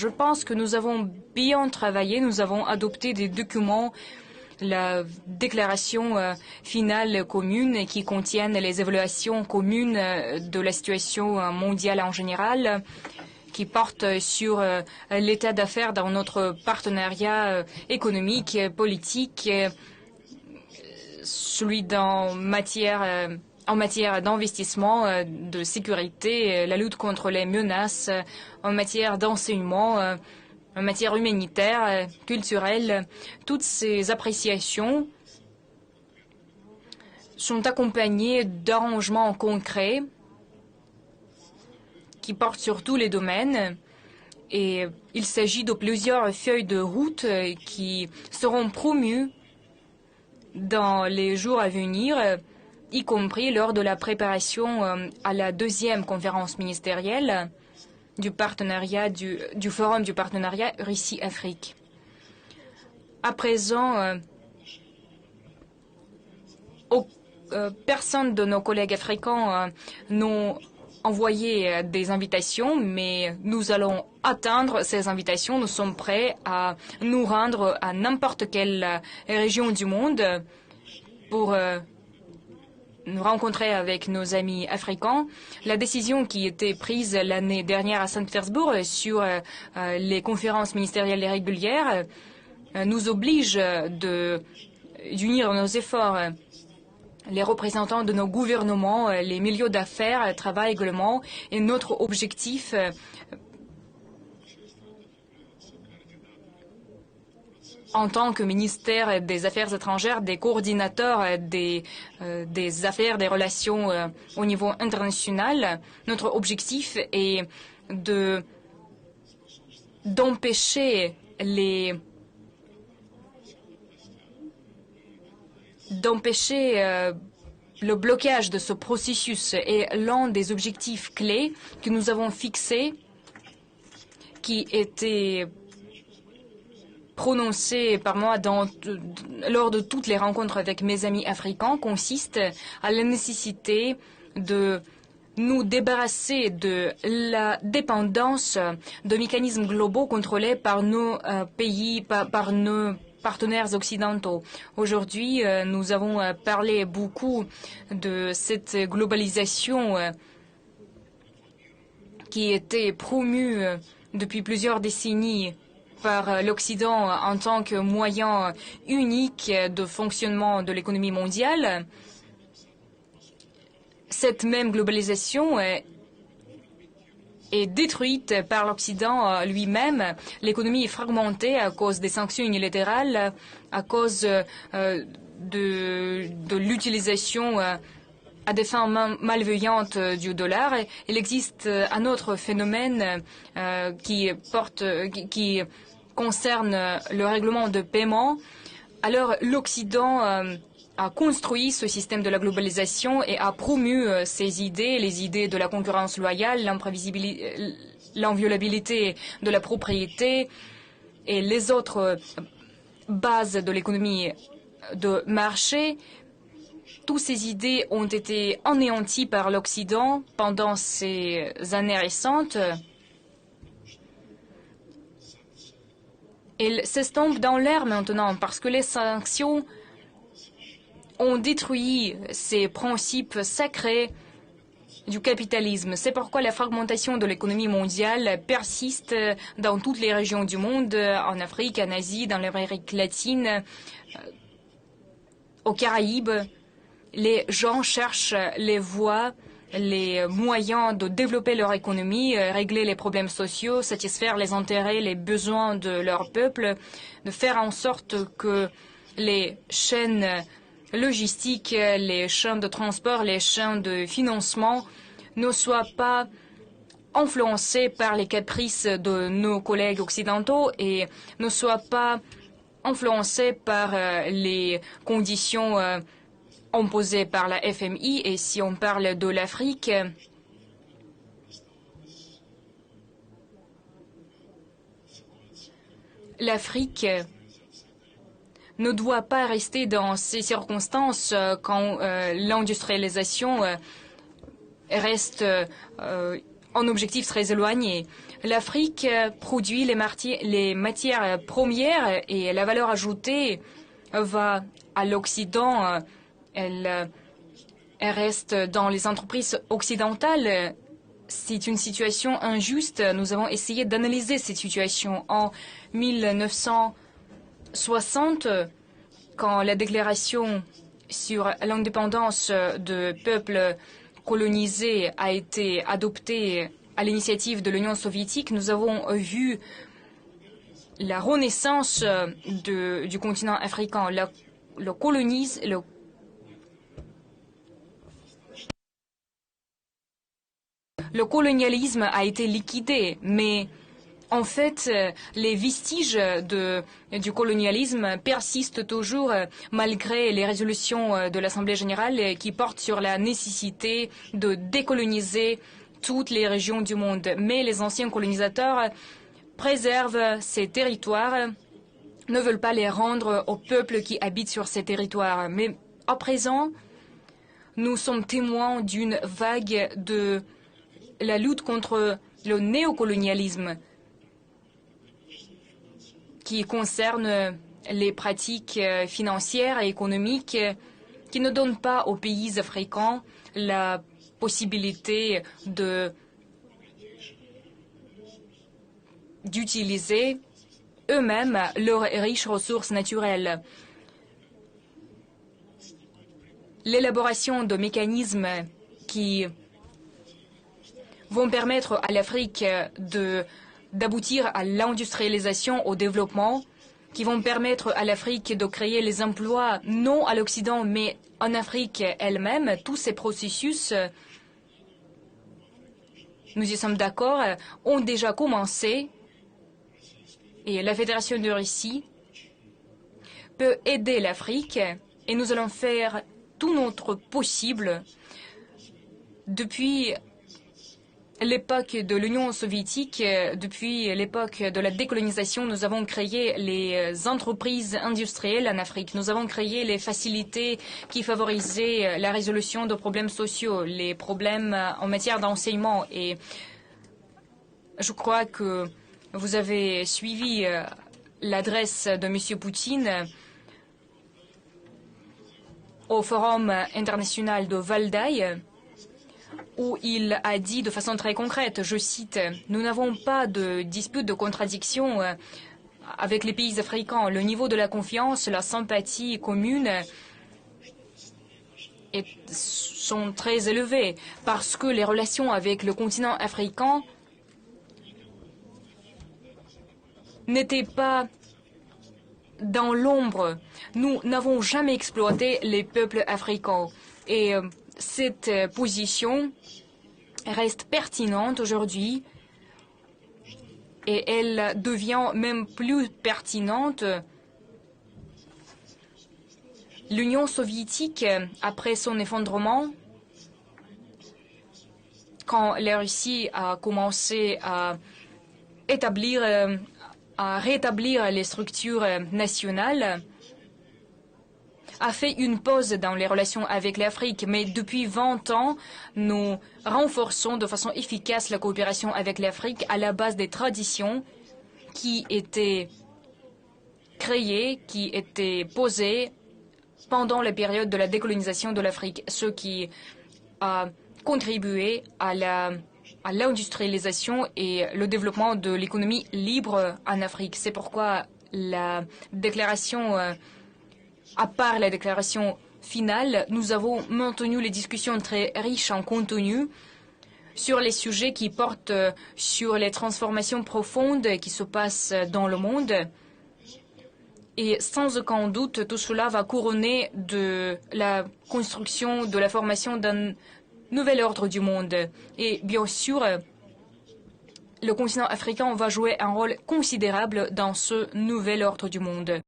Je pense que nous avons bien travaillé, nous avons adopté des documents, la déclaration finale commune qui contiennent les évaluations communes de la situation mondiale en général, qui portent sur l'état d'affaires dans notre partenariat économique, politique, celui en matière d'investissement, de sécurité, la lutte contre les menaces, en matière d'enseignement, en matière humanitaire, culturelle. Toutes ces appréciations sont accompagnées d'arrangements concrets qui portent sur tous les domaines. Et il s'agit de plusieurs feuilles de route qui seront promues dans les jours à venir, y compris lors de la préparation à la deuxième conférence ministérielle du Forum du partenariat Russie-Afrique. À présent, personne de nos collègues africains n'ont envoyé des invitations, mais nous allons atteindre ces invitations. Nous sommes prêts à nous rendre à n'importe quelle région du monde pour nous rencontrer avec nos amis africains. La décision qui était prise l'année dernière à Saint-Pétersbourg sur les conférences ministérielles régulières nous oblige d'unir nos efforts. Les représentants de nos gouvernements, les milieux d'affaires travaillent également, et notre objectif en tant que ministère des Affaires étrangères, des coordinateurs des affaires, des relations au niveau international, notre objectif est d'empêcher le blocage de ce processus. Et l'un des objectifs clés que nous avons fixés, qui était prononcé par moi lors de toutes les rencontres avec mes amis africains, consiste à la nécessité de nous débarrasser de la dépendance de mécanismes globaux contrôlés par nos pays, par nos partenaires occidentaux. Aujourd'hui, nous avons parlé beaucoup de cette globalisation qui était promue depuis plusieurs décennies par l'Occident en tant que moyen unique de fonctionnement de l'économie mondiale. Cette même globalisation est détruite par l'Occident lui-même. L'économie est fragmentée à cause des sanctions unilatérales, à cause de l'utilisation à des fins malveillantes du dollar. Il existe un autre phénomène qui concerne le règlement de paiement. Alors l'Occident a construit ce système de la globalisation et a promu ces idées, les idées de la concurrence loyale, l'inviolabilité de la propriété et les autres bases de l'économie de marché. Toutes ces idées ont été anéanties par l'Occident pendant ces années récentes. Elles s'estompent dans l'air maintenant parce que les sanctions ont détruit ces principes sacrés du capitalisme. C'est pourquoi la fragmentation de l'économie mondiale persiste dans toutes les régions du monde, en Afrique, en Asie, dans l'Amérique latine, aux Caraïbes. Les gens cherchent les voies, les moyens de développer leur économie, régler les problèmes sociaux, satisfaire les intérêts, les besoins de leur peuple, de faire en sorte que les chaînes logistiques, les chaînes de transport, les chaînes de financement ne soient pas influencées par les caprices de nos collègues occidentaux et ne soient pas influencées par les conditions imposées par la FMI. Et si on parle de l'Afrique, l'Afrique ne doit pas rester dans ces circonstances quand l'industrialisation reste un objectif très éloigné. L'Afrique produit les matières premières et la valeur ajoutée va à l'Occident. Elle reste dans les entreprises occidentales. C'est une situation injuste. Nous avons essayé d'analyser cette situation. En 1960, quand la déclaration sur l'indépendance de peuples colonisés a été adoptée à l'initiative de l'Union soviétique, nous avons vu la renaissance du continent africain. Le colonialisme a été liquidé, mais en fait, les vestiges du colonialisme persistent toujours malgré les résolutions de l'Assemblée générale qui portent sur la nécessité de décoloniser toutes les régions du monde. Mais les anciens colonisateurs préservent ces territoires, ne veulent pas les rendre aux peuples qui habitent sur ces territoires. Mais à présent, nous sommes témoins d'une vague de la lutte contre le néocolonialisme qui concerne les pratiques financières et économiques qui ne donnent pas aux pays africains la possibilité d'utiliser eux-mêmes leurs riches ressources naturelles. L'élaboration de mécanismes qui vont permettre à l'Afrique d'aboutir à l'industrialisation, au développement, qui vont permettre à l'Afrique de créer les emplois, non à l'Occident, mais en Afrique elle-même. Tous ces processus, nous y sommes d'accord, ont déjà commencé. Et la Fédération de Russie peut aider l'Afrique et nous allons faire tout notre possible. Depuis l'époque de l'Union soviétique, depuis l'époque de la décolonisation, nous avons créé les entreprises industrielles en Afrique. Nous avons créé les facilités qui favorisaient la résolution de problèmes sociaux, les problèmes en matière d'enseignement. Et je crois que vous avez suivi l'adresse de M. Poutine au Forum international de Valdai, où il a dit de façon très concrète, je cite, « Nous n'avons pas de dispute, de contradiction avec les pays africains. Le niveau de la confiance, la sympathie commune sont très élevés parce que les relations avec le continent africain n'étaient pas dans l'ombre. Nous n'avons jamais exploité les peuples africains. Et cette position reste pertinente aujourd'hui et elle devient même plus pertinente. L'Union soviétique, après son effondrement, quand la Russie a commencé à rétablir les structures nationales, a fait une pause dans les relations avec l'Afrique, mais depuis 20 ans, nous renforçons de façon efficace la coopération avec l'Afrique à la base des traditions qui étaient créées, qui étaient posées pendant la période de la décolonisation de l'Afrique, ce qui a contribué à l'industrialisation et le développement de l'économie libre en Afrique. C'est pourquoi la déclaration, à part la déclaration finale, nous avons maintenu les discussions très riches en contenu sur les sujets qui portent sur les transformations profondes qui se passent dans le monde. Et sans aucun doute, tout cela va couronner de la construction, de la formation d'un nouvel ordre du monde. Et bien sûr, le continent africain va jouer un rôle considérable dans ce nouvel ordre du monde.